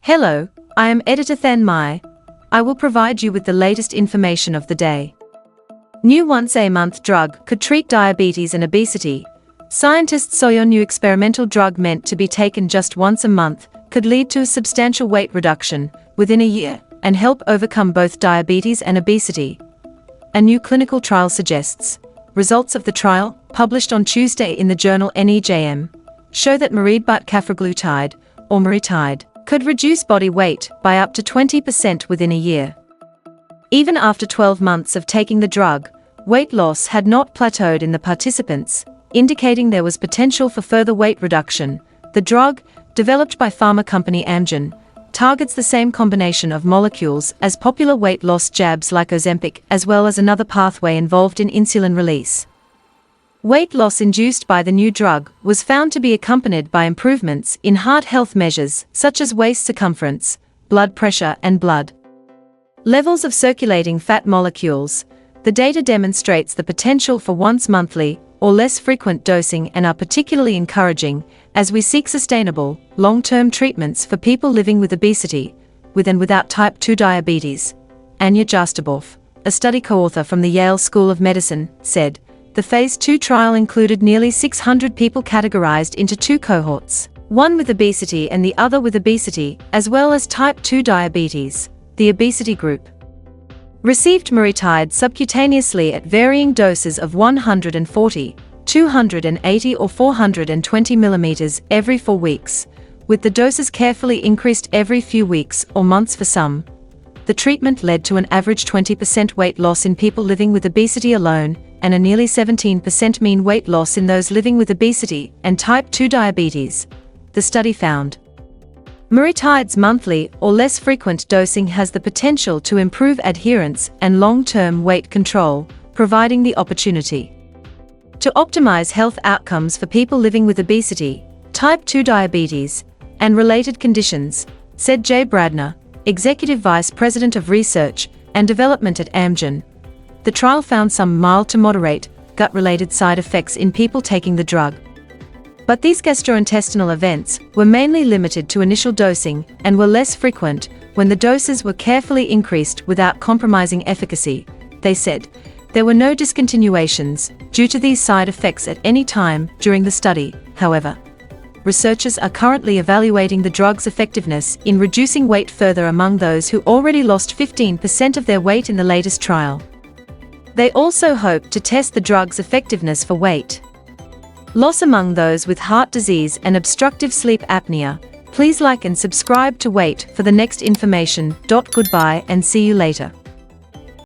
Hello, I am Editor Than Mai. I will provide you with the latest information of the day. New once-a-month drug could treat diabetes and obesity. Scientists say a new experimental drug meant to be taken just once a month could lead to a substantial weight reduction within a year and help overcome both diabetes and obesity. A new clinical trial suggests. Results of the trial, published on Tuesday in the journal NEJM, show that maridebutcafaglutide, or maritide, could reduce body weight by up to 20% within a year. Even after 12 months of taking the drug, weight loss had not plateaued in the participants, indicating there was potential for further weight reduction. The drug, developed by pharma company Amgen, targets the same combination of molecules as popular weight loss jabs like Ozempic, as well as another pathway involved in insulin release. Weight loss induced by the new drug was found to be accompanied by improvements in heart health measures such as waist circumference, blood pressure and blood levels of circulating fat molecules. The data demonstrates the potential for once-monthly or less frequent dosing and are particularly encouraging as we seek sustainable, long-term treatments for people living with obesity, with and without type 2 diabetes. Anya Jastaboff, a study co-author from the Yale School of Medicine, said, the Phase 2 trial included nearly 600 people categorized into two cohorts, one with obesity and the other with obesity, as well as type 2 diabetes. The obesity group received maritide subcutaneously at varying doses of 140, 280 or 420 mm every 4 weeks, with the doses carefully increased every few weeks or months for some. The treatment led to an average 20% weight loss in people living with obesity alone, and a nearly 17% mean weight loss in those living with obesity and type 2 diabetes, the study found. Maritide's monthly or less frequent dosing has the potential to improve adherence and long-term weight control, providing the opportunity to optimize health outcomes for people living with obesity, type 2 diabetes, and related conditions, said Jay Bradner, Executive Vice President of Research and Development at Amgen. The trial found some mild to moderate, gut-related side effects in people taking the drug. But these gastrointestinal events were mainly limited to initial dosing and were less frequent when the doses were carefully increased without compromising efficacy, they said. There were no discontinuations due to these side effects at any time during the study, however. Researchers are currently evaluating the drug's effectiveness in reducing weight further among those who already lost 15% of their weight in the latest trial. They also hope to test the drug's effectiveness for weight loss among those with heart disease and obstructive sleep apnea. Please like and subscribe to wait for the next information. Goodbye and see you later.